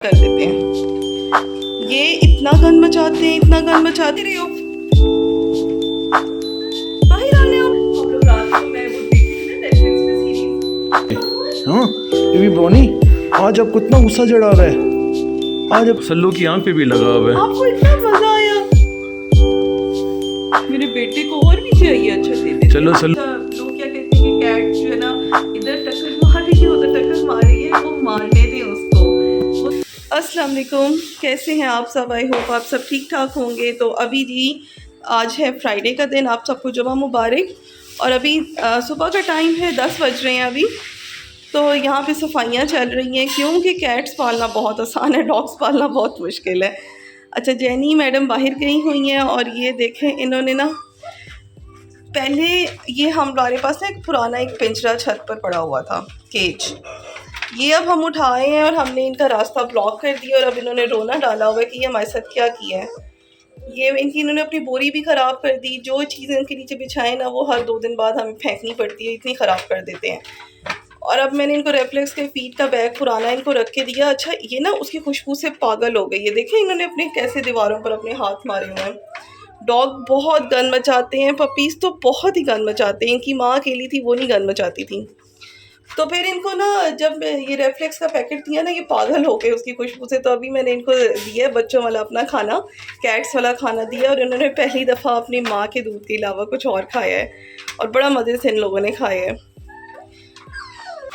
कर देते हैं। ये इतना गंद मचाते हैं, इतना गंद मचाते रहे हो। बाहर आ रहे हो। हम लोग रात को मैं वो देखी थी ना नेटफ्लिक्स पे सीरीज। हाँ ये भी ब्रोनी आज अब कितना गुस्सा चढ़ा हुआ है। आज अब सल्लू की आंख पे भी लगा हुआ है। आपको इतना मजा आया। मेरे बेटे को और भी चाहिए। अच्छा दे दे। चलो सल्लू। लोग क्या कहते हैं कि कैट जो है ना इधर टक्कर मार रही है उधर टक्कर मार रही है, वो मारने दें उसको। अस्सलाम वालेकुम, कैसे हैं आप सब? आई होप आप सब ठीक ठाक होंगे। तो अभी जी आज है फ्राइडे का दिन, आप सबको जुमा मुबारक। और अभी सुबह का टाइम है, 10 बज रहे हैं अभी। तो यहाँ पे सफाइयाँ चल रही हैं क्योंकि कैट्स पालना बहुत आसान है, डॉग्स पालना बहुत मुश्किल है। अच्छा जैनी मैडम बाहर गई हुई हैं और ये देखें इन्होंने ना पहले ये हमारे पास ना एक पुराना एक पिंजरा छत पर पड़ा हुआ था, केज। ये अब हम उठाए हैं और हमने इनका रास्ता ब्लॉक कर दिया और अब इन्होंने रोना डाला हुआ है कि ये हमारे साथ क्या किया है। ये इन्होंने अपनी बोरी भी ख़राब कर दी। जो चीज़ें इनके नीचे बिछाएं ना वो हर 2 दिन बाद हमें फेंकनी पड़ती है, इतनी ख़राब कर देते हैं। और अब मैंने इनको रेफ्लेक्स के फीड का बैग पुराना इनको रख के दिया। अच्छा ये ना उसकी खुशबू से पागल हो गई। ये देखें इन्होंने अपने कैसे दीवारों पर अपने हाथ मारे हुए हैं। डॉग बहुत गंद मचाते हैं, पपीज़ तो बहुत ही गंद मचाते हैं। इनकी माँ अकेली थी, वो नहीं गंद मचाती थी। तो फिर इनको ना जब ये रेफ्लेक्स का पैकेट दिया ना, ये पागल हो गए उसकी खुशबू से। तो अभी मैंने इनको दिया बच्चों वाला अपना खाना, कैट्स वाला खाना दिया। और इन्होंने पहली दफ़ा अपनी माँ के दूध के अलावा कुछ और खाया है और बड़ा मज़े से इन लोगों ने खाया है।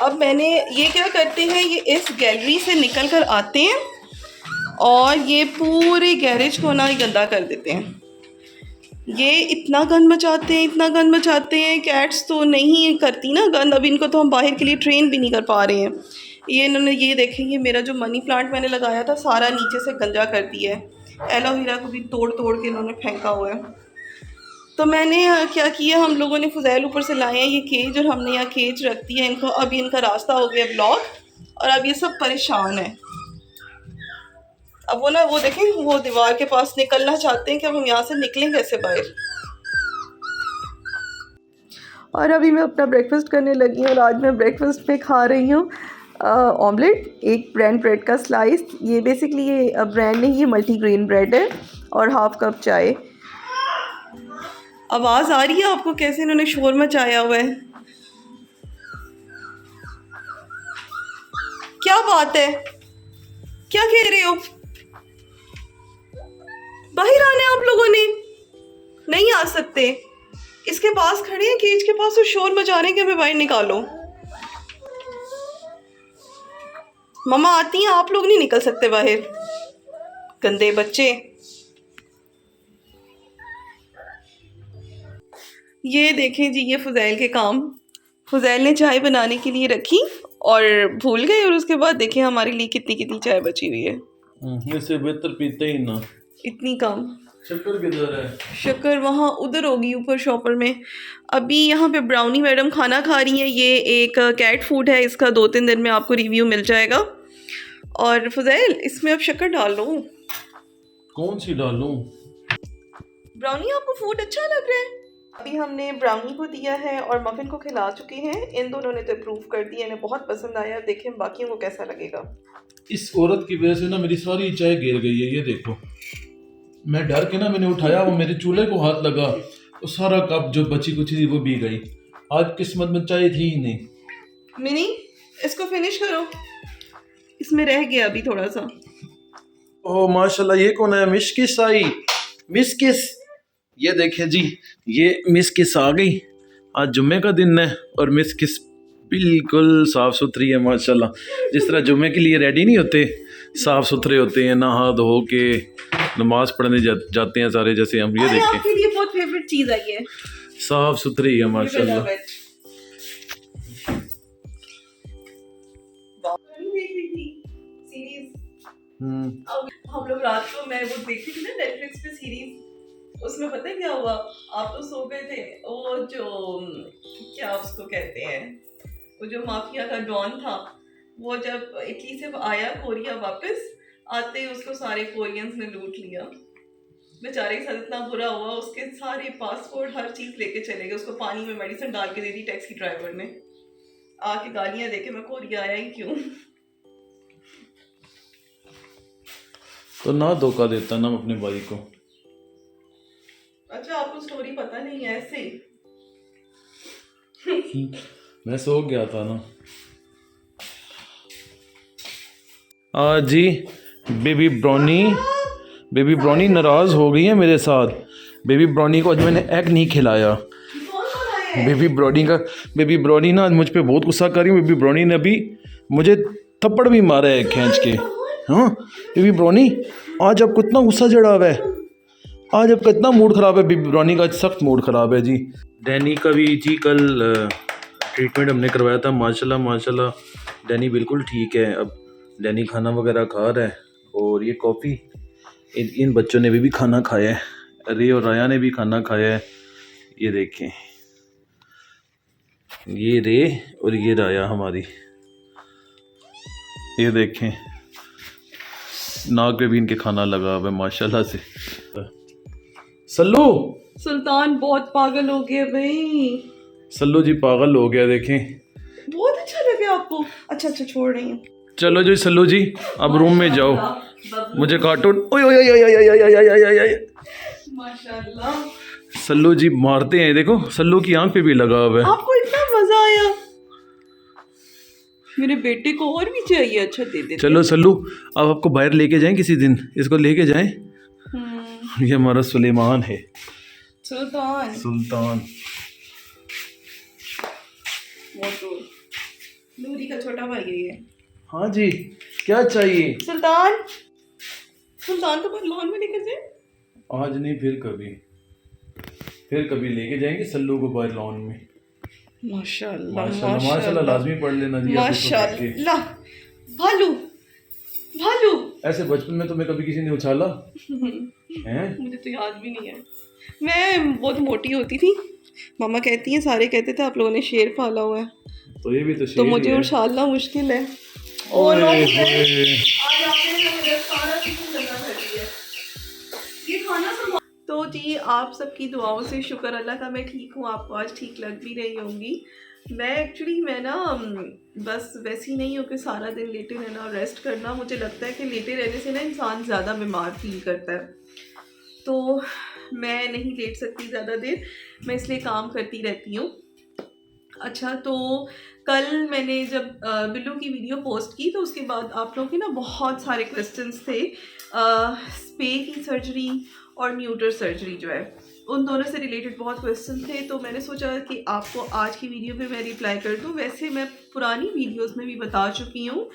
अब मैंने ये क्या करते हैं, ये इस गैलरी से निकल कर आते हैं और ये पूरे गैरेज को ना गंदा कर देते हैं। ये इतना गंद मचाते हैं, इतना गंद मचाते हैं। कैट्स तो नहीं करती ना गंद, अब इनको तो हम बाहर के लिए ट्रेन भी नहीं कर पा रहे हैं। ये इन्होंने ये देखें, ये मेरा जो मनी प्लांट मैंने लगाया था सारा नीचे से गंजा कर दिया है। एलोवेरा को भी तोड़ तोड़ के इन्होंने फेंका हुआ है। तो मैंने क्या किया, हम लोगों ने फुजैल ऊपर से लाए हैं ये केज और हमने यहाँ केज रख दिया इनको। अभी इनका रास्ता हो गया ब्लॉक और अब ये सब परेशान है। अब वो ना वो देखें वो दीवार के पास निकलना चाहते हैं कि अब हम यहाँ से निकलें कैसे बाहर। और अभी मैं अपना ब्रेकफास्ट करने लगी हूँ और आज मैं ब्रेकफास्ट में खा रही हूँ ऑमलेट, एक ब्रेड का स्लाइस। ये बेसिकली ये ब्रांड नहीं, ये मल्टीग्रेन ब्रेड है और हाफ कप चाय। आवाज़ आ रही है आपको कैसे इन्होंने शोर मचाया हुआ है? क्या बात है, क्या कह रहे हो? बाहर आना है आप लोगों ने? नहीं आ सकते। इसके पास खड़े हैं केज के पास और शोर मचा रहे हैं कि हमें बाहर निकालो। मम्मा आती हैं, आप लोग नहीं निकल सकते बाहर, गंदे बच्चे। ये देखें जी, ये फुजैल के काम। फुजैल ने चाय बनाने के लिए रखी और भूल गए और उसके बाद देखें हमारे लिए कितनी कितनी चाय बची हुई है। इससे बेहतर पीते ही ना। इतनी कम। शक्कर किधर है? शक्कर वहाँ उधर होगी ऊपर शॉपर में। अभी यहाँ पे ब्राउनी मैडम खाना खा रही हैं। ये एक कैट फूड है, इसका 2-3 दिन में आपको रिव्यू मिल जाएगा। और फुजैल इसमें अब शक्कर डाल लो। कौन सी डालूं? ब्राउनी आपको फूड अच्छा लग रहा है? अभी हमने ब्राउनी को दिया है और मफिन को खिला चुके हैं। इन दोनों ने तो अप्रूव कर दिया, इन्हें बहुत पसंद आया। देखें बाकियों को कैसा लगेगा। इस औरत की वजह से ना मेरी सारी चाय गिर गई है, ये देखो। मैं डर के ना मैंने उठाया, वो मेरे चूल्हे को हाथ लगा तो सारा कप जो बची कुची थी वो भी गई। आज किस्मत में चाय थी ही नहीं। मिनी इसको फिनिश करो, इसमें रह गया अभी थोड़ा सा। ओह माशाल्लाह, ये कौन है? मिस्किस आई। मिस्किस, ये देखें जी, ये मिस्किस आ गई। आज जुम्मे का दिन है और मिस्किस बिल्कुल साफ़ सुथरी है माशाल्लाह। जिस तरह जुम्मे के लिए रेडी नहीं होते, साफ़ सुथरे होते हैं, नहा धो के नमाज पढ़ने जाते हैं सारे, जैसे हम। ये देखें, आपके लिए बहुत फेवरेट चीज़ आई है, साफ़ सुथरी है माशाल्लाह। हम लोग रात को मैं वो देखी थी ना नेटफ्लिक्स पे सीरीज, उसमें पता है क्या हुआ? आप तो सो गए थे। वो जो क्या उसको कहते हैं, वो जो माफिया का डॉन था, वो जब इटली से आया कोरिया, वापस आते ही उसको सारे कोरियंस ने लूट लिया। बेचारे के साथ इतना बुरा हुआ, उसके सारे पासपोर्ट हर चीज़ लेके चले गए। उसको पानी में मेडिसिन डाल के दे दी टैक्सी ड्राइवर ने। आके गालियाँ दे के मैं कोरिया आया ही क्यों। तो ना धोखा देता ना अपने भाई को। अच्छा आपको स्टोरी पता नहीं है ऐसे? मैं सो गया था ना। जी बेबी ब्राउनी नाराज हो गई है मेरे साथ। बेबी ब्राउनी को आज मैंने एग नहीं खिलाया। बेबी ब्राउनी ना आज मुझ पे बहुत गुस्सा कर रही है। बेबी ब्राउनी ने अभी मुझे थप्पड़ भी मारा है खींच के। हाँ बेबी ब्राउनी आज आपको इतना गुस्सा चढ़ा हुआ है, आज आपका इतना मूड ख़राब है। बेबी ब्राउनी का आज सख्त मूड ख़राब है जी। डैनी का भी जी कल ट्रीटमेंट हमने करवाया था, माशाल्लाह डैनी बिल्कुल ठीक है। अब डैनी खाना वगैरह खा रहा है। और ये कॉफ़ी इन बच्चों ने भी खाना खाया है। रे और राया ने भी खाना खाया है। ये देखें, ये रे और ये राया हमारी, ये देखें नाक पे भी इनके खाना लगा हुआ है माशाल्लाह से। सल्लू सुल्तान बहुत पागल हो गया भाई। सल्लू जी पागल हो गया देखें। बहुत अच्छा लगे आपको? अच्छा छोड़ रही हूँ। चलो जी सल्लू जी अब रूम में जाओ, मुझे कार्टून ओए ओए ओए ओए ओए ओए ओए ओए ओए। माशाल्लाह सल्लू जी मारते हैं, देखो सल्लू की आंख पे भी लगा हुआ है। आपको इतना मजा आया? मेरे बेटे को और भी चाहिए। अच्छा दे दे। चलो सल्लू अब आपको बाहर लेके जाएं किसी दिन, इसको लेके जाएं। ये हमारा सुलेमान है, सुल्तान वो तो नूरी का छोटा भाई है ये। हाँ जी क्या चाहिए? सुल्तान तो बस लॉन में लेकर जाए। आज नहीं फिर कभी लेके जाएंगे सल्लू को बाहर लॉन में। माशाल्लाह लाजमी पढ़ लेना जी। माशाल्लाह भालू ऐसे बचपन में तुम्हें कभी किसी ने उछाला हैं? मुझे तो याद भी नहीं है। मैं बहुत मोटी होती थी, मामा कहती हैं, सारे कहते थे आप लोगों ने शेर पाला हुआ है, तो ये भी तो शेर तो मुझे ही है। उछालना मुश्किल है। तो जी आप सबकी दुआओं से शुक्र अल्लाह का मैं ठीक हूँ। आपको आज ठीक लग भी रही होंगी। मैं ना बस वैसी नहीं हूँ कि सारा दिन लेटे रहना और रेस्ट करना। मुझे लगता है कि लेटे रहने से ना इंसान ज़्यादा बीमार फील करता है, तो मैं नहीं लेट सकती ज़्यादा देर, मैं इसलिए काम करती रहती हूँ। अच्छा तो कल मैंने जब बिल्लू की वीडियो पोस्ट की तो उसके बाद आप लोगों के ना बहुत सारे क्वेश्चंस थे स्पे की सर्जरी और न्यूटर सर्जरी जो है उन दोनों से रिलेटेड बहुत क्वेश्चन थे। तो मैंने सोचा कि आपको आज की वीडियो पे मैं रिप्लाई कर दूं। वैसे मैं पुरानी वीडियोस में भी बता चुकी हूँ,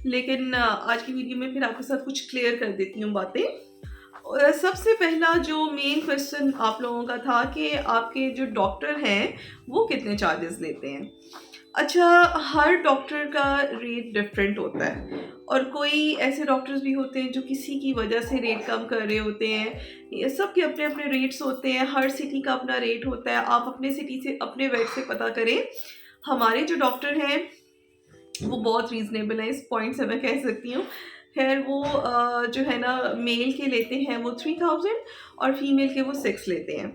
लेकिन आज की वीडियो में फिर आपके साथ कुछ क्लियर कर देती हूँ बातें। सबसे पहला जो मेन क्वेश्चन आप लोगों का था कि आपके जो डॉक्टर हैं वो कितने चार्जेस लेते हैं। अच्छा हर डॉक्टर का रेट डिफरेंट होता है और कोई ऐसे डॉक्टर्स भी होते हैं जो किसी की वजह से रेट कम कर रहे होते हैं। ये सब के अपने अपने रेट्स होते हैं, हर सिटी का अपना रेट होता है। आप अपने सिटी से अपने वेट से पता करें। हमारे जो डॉक्टर हैं वो बहुत रीज़नेबल है, इस पॉइंट से मैं कह सकती हूँ। खैर वो जो है ना मेल के लेते हैं वो 3000 और फीमेल के वो 6 लेते हैं,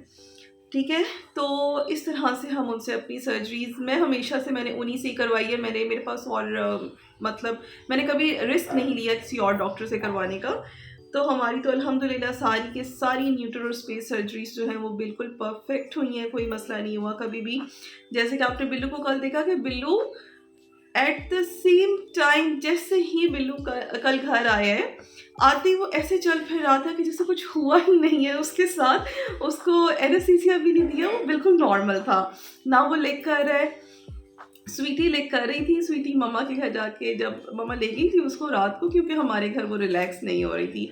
ठीक है। तो इस तरह से हम उनसे अपनी सर्जरीज़ मैं हमेशा से मैंने उन्हीं से ही करवाई है। मेरे पास और मतलब मैंने कभी रिस्क नहीं लिया किसी और डॉक्टर से करवाने का। तो हमारी तो अल्हम्दुलिल्लाह सारी के सारी न्यूटर और स्पेस सर्जरीज जो हैं वो बिल्कुल परफेक्ट हुई हैं, कोई मसला नहीं हुआ कभी भी। जैसे कि आपने बिल्लू को कल देखा कि Billu at the same time जैसे ही बिल्लू कल घर आया है आते ही वो ऐसे चल फिर रहा था कि जैसे कुछ हुआ ही नहीं है उसके साथ। उसको एनेस्थीसिया भी नहीं दिया, वो बिल्कुल नॉर्मल था। ना वो लिख कर रहा है, स्वीटी लिख कर रही थी। स्वीटी मम्मा के घर जाके जब मम्मा ले गई थी उसको रात को, क्योंकि हमारे घर वो रिलैक्स नहीं हो रही थी,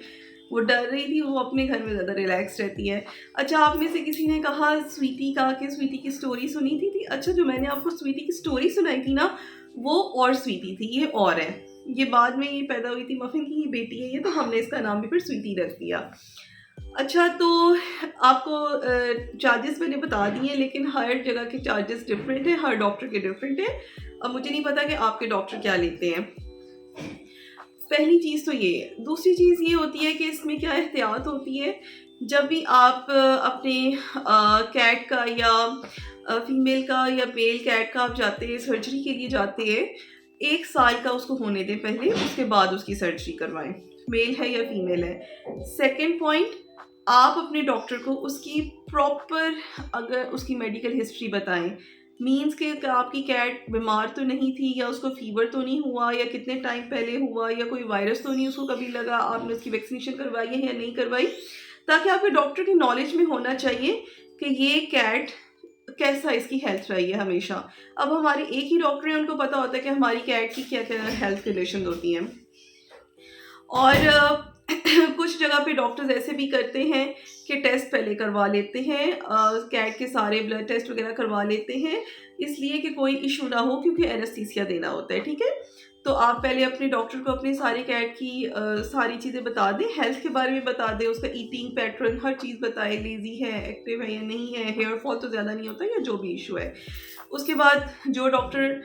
वो डर रही थी। वो अपने घर में ज़्यादा रिलैक्स रहती है। अच्छा आप में से किसी ने कहा स्वीटी का कि स्वीटी की स्टोरी सुनी थी। अच्छा जो मैंने आपको स्वीटी की स्टोरी सुनाई थी ना वो और स्वीटी थी, ये और है। ये बाद में ये पैदा हुई थी, मफिन की ही बेटी है ये, तो हमने इसका नाम भी फिर स्वीटी रख दिया। अच्छा तो आपको चार्जेस मैंने बता दिए, लेकिन हर जगह के चार्जेस डिफरेंट है, हर डॉक्टर के डिफरेंट है। अब मुझे नहीं पता कि आपके डॉक्टर क्या लेते हैं। पहली चीज़ तो ये है। दूसरी चीज़ ये होती है कि इसमें क्या एहतियात होती है। जब भी आप अपने कैट का या फीमेल का या मेल कैट का आप जाते हैं सर्जरी के लिए जाते हैं, 1 साल का उसको होने दें पहले, उसके बाद उसकी सर्जरी करवाएं। मेल है या फीमेल है। सेकंड पॉइंट, आप अपने डॉक्टर को उसकी प्रॉपर अगर उसकी मेडिकल हिस्ट्री बताएं, मीन्स कि आपकी कैट बीमार तो नहीं थी, या उसको फीवर तो नहीं हुआ, या कितने टाइम पहले हुआ, या कोई वायरस तो नहीं उसको कभी लगा, आपने उसकी वैक्सीनेशन करवाई है या नहीं करवाई, ताकि आपके डॉक्टर की नॉलेज में होना चाहिए कि ये कैट कैसा इसकी हेल्थ रही है हमेशा। अब हमारे एक ही डॉक्टर हैं, उनको पता होता है कि हमारी कैट की क्या क्या हेल्थ कंडीशन होती हैं। और कुछ जगह पे डॉक्टर्स ऐसे भी करते हैं कि टेस्ट पहले करवा लेते हैं, कैट के सारे ब्लड टेस्ट वगैरह करवा लेते हैं, इसलिए कि कोई इशू ना हो, क्योंकि एनेस्थीसिया देना होता है। ठीक है, तो आप पहले अपने डॉक्टर को अपनी सारी कैट की सारी चीज़ें बता दें, हेल्थ के बारे में बता दें, उसका ईटिंग पैटर्न हर चीज़ बताएं, लेजी है, एक्टिव है या नहीं है, हेयर फॉल तो ज़्यादा नहीं होता, या जो भी इशू है। उसके बाद जो डॉक्टर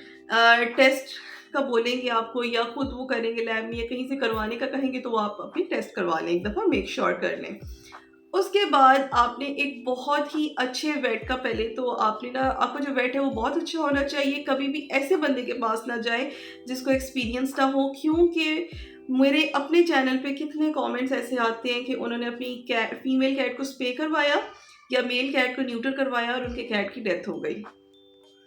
टेस्ट का बोलेंगे आपको, या खुद वो करेंगे लैब में, या कहीं से करवाने का कहेंगे, तो वो आप अपनी टेस्ट करवा लें, एक दफ़ा मेक श्योर कर लें। उसके बाद आपने एक बहुत ही अच्छे वेट का, पहले तो आपने ना, आपका जो वेट है वो बहुत अच्छा होना चाहिए। कभी भी ऐसे बंदे के पास ना जाए जिसको एक्सपीरियंस ना हो, क्योंकि मेरे अपने चैनल पे कितने कमेंट्स ऐसे आते हैं कि उन्होंने अपनी फीमेल कैट को स्प्रे करवाया या मेल कैट को न्यूटर करवाया और उनके कैट की डेथ हो गई।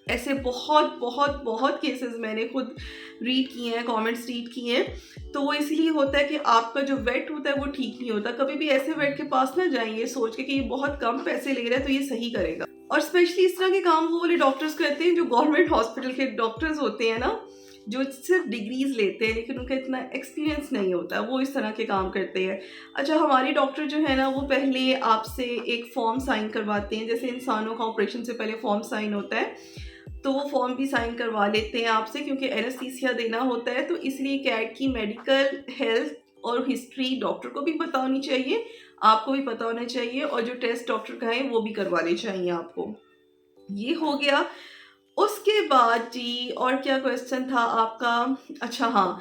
ऐसे बहुत बहुत बहुत केसेस मैंने खुद रीड किए हैं, कमेंट्स रीड किए हैं। तो वो इसलिए होता है कि आपका जो वेट होता है वो ठीक नहीं होता। कभी भी ऐसे वेट के पास ना जाइए सोच के कि ये बहुत कम पैसे ले रहा है तो ये सही करेगा। और स्पेशली इस तरह के काम वो वाले डॉक्टर्स करते हैं जो गवर्नमेंट हॉस्पिटल के डॉक्टर्स होते हैं ना, जो सिर्फ डिग्रीज लेते हैं लेकिन उनका इतना एक्सपीरियंस नहीं होता, वो इस तरह के काम करते हैं। अच्छा, हमारे डॉक्टर जो है ना, वो पहले आपसे एक फॉर्म साइन करवाते हैं, जैसे इंसानों का ऑपरेशन से पहले फॉर्म साइन होता है, तो वो फॉर्म भी साइन करवा लेते हैं आपसे, क्योंकि एनेस्थीसिया देना होता है। तो इसलिए कैट की मेडिकल हेल्थ और हिस्ट्री डॉक्टर को भी पता होनी चाहिए, आपको भी पता होना चाहिए, और जो टेस्ट डॉक्टर का है वो भी करवाने चाहिए आपको। ये हो गया। उसके बाद जी, और क्या क्वेश्चन था आपका? अच्छा हाँ,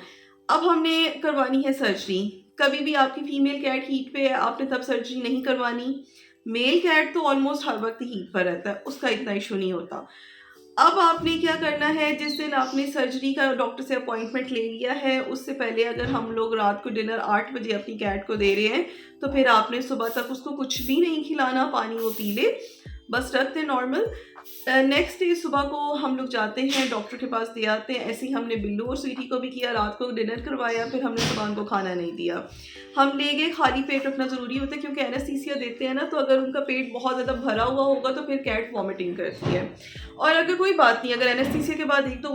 अब हमने करवानी है सर्जरी। कभी भी आपकी फीमेल कैट हीट पे है, आपने तब सर्जरी नहीं करवानी। मेल कैट तो ऑलमोस्ट हर वक्त हीट पर रहता है, उसका इतना इशू नहीं होता। अब आपने क्या करना है, जिस दिन आपने सर्जरी का डॉक्टर से अपॉइंटमेंट ले लिया है, उससे पहले अगर हम लोग रात को डिनर 8 बजे अपनी कैट को दे रहे हैं, तो फिर आपने सुबह तक उसको कुछ भी नहीं खिलाना, पानी वो पी ले, बस रख दें नॉर्मल। नेक्स्ट डे सुबह को हम लोग जाते हैं डॉक्टर के पास, दे आते हैं। ऐसे ही हमने बिल्लू और स्वीटी को भी किया, रात को डिनर करवाया, फिर हमने सुबह उनको खाना नहीं दिया। हम ले गए, खाली पेट रखना ज़रूरी होता है, क्योंकि एनेस्थीसिया देते हैं ना, तो अगर उनका पेट बहुत ज़्यादा भरा हुआ होगा तो फिर कैट वॉमिटिंग करती है। और अगर कोई बात नहीं, अगर एनेस्थीसिया के बाद एक तो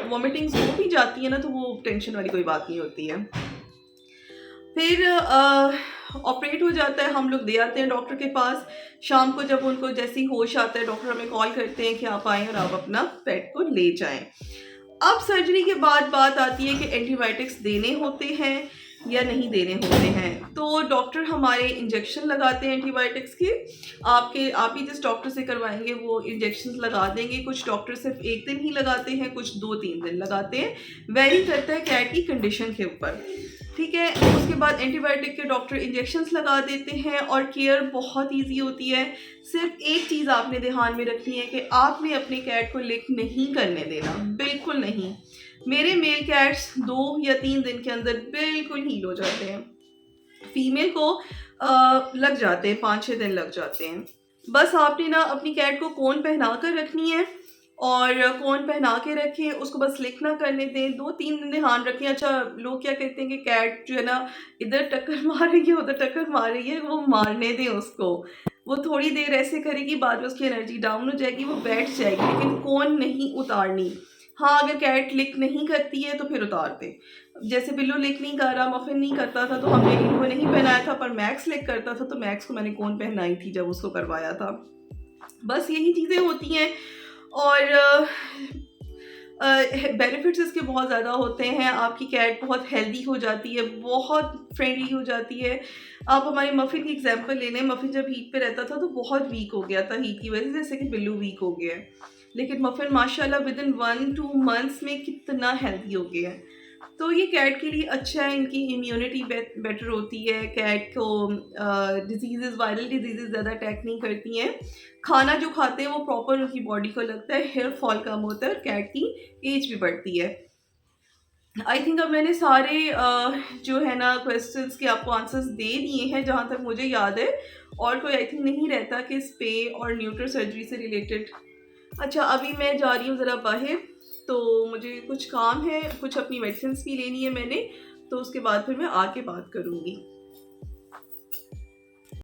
वॉमिटिंग्स हो भी जाती है ना, तो वो टेंशन वाली कोई बात नहीं होती है। फिर ऑपरेट हो जाता है, हम लोग दे आते हैं डॉक्टर के पास। शाम को जब उनको जैसे ही होश आता है, डॉक्टर हमें कॉल करते हैं कि आप आएँ और आप अपना पेट को ले जाएं। अब सर्जरी के बाद बात आती है कि एंटीबायोटिक्स देने होते हैं या नहीं देने होते हैं। तो डॉक्टर हमारे इंजेक्शन लगाते हैं एंटीबायोटिक्स के। आप ही जिस डॉक्टर से करवाएंगे वो इंजेक्शन लगा देंगे। कुछ डॉक्टर सिर्फ 1 दिन ही लगाते हैं, कुछ 2-3 दिन लगाते हैं, वेरी करता है कैट की कंडीशन के ऊपर। ठीक है, उसके बाद एंटीबायोटिक के डॉक्टर इंजेक्शंस लगा देते हैं, और केयर बहुत इजी होती है। सिर्फ एक चीज़ आपने ध्यान में रखनी है कि आपने अपने कैट को लिक नहीं करने देना, बिल्कुल नहीं। मेरे मेल कैट्स 2 या 3 दिन के अंदर बिल्कुल हील हो जाते हैं, फीमेल को लग जाते हैं 5-6 दिन लग जाते हैं। बस आपने ना अपनी कैट को कोन पहना कर रखनी है, और कोन पहना के रखें, उसको बस लिक ना करने दें, 2-3 दिन ध्यान रखें। अच्छा, लोग क्या कहते हैं कि कैट जो है ना इधर टक्कर मार रही है उधर टक्कर मार रही है, वो मारने दें उसको। वो थोड़ी देर ऐसे करेगी, बाद में उसकी एनर्जी डाउन हो जाएगी, वो बैठ जाएगी, लेकिन कोन नहीं उतारनी। हाँ, अगर कैट लिक नहीं करती है तो फिर उतार दें। जैसे बिल्लू लिक नहीं कर रहा, मफिन नहीं करता था, तो हमने इनको नहीं पहनाया था, पर मैक्स लिक करता था, तो मैक्स को मैंने कोन पहनाई थी जब उसको करवाया था। बस यही चीज़ें होती हैं। और बेनिफिट्स इसके बहुत ज़्यादा होते हैं। आपकी कैट बहुत हेल्दी हो जाती है, बहुत फ्रेंडली हो जाती है। आप हमारे मफ़िन की एग्जांपल ले लें, मफ़िन जब हीट पे रहता था तो बहुत वीक हो गया था हीट की वजह से, जैसे कि बिल्लू वीक हो गया है, लेकिन मफ़िन माशाल्लाह विद इन 1-2 मंथ्स में कितना हेल्दी हो गया है। तो ये कैट के लिए अच्छा है, इनकी इम्यूनिटी बेटर होती है, कैट को डिजीज़, वायरल डिजीज़ ज़्यादा अटैक नहीं करती हैं। खाना जो खाते हैं वो प्रॉपर उनकी बॉडी को लगता है, हेयर फॉल कम होता है, और कैट की एज भी बढ़ती है। आई थिंक अब मैंने सारे जो है ना क्वेश्चंस के आपको आंसर्स दे दिए हैं जहाँ तक मुझे याद है, और कोई आई थिंक नहीं रहता कि स्पे और न्यूट्रो सर्जरी से रिलेटेड। अच्छा, अभी मैं जा रही हूँ ज़रा बाहर, तो मुझे कुछ काम है, कुछ अपनी मेडिसिन भी लेनी है मैंने, तो उसके बाद फिर मैं आके बात करूँगी।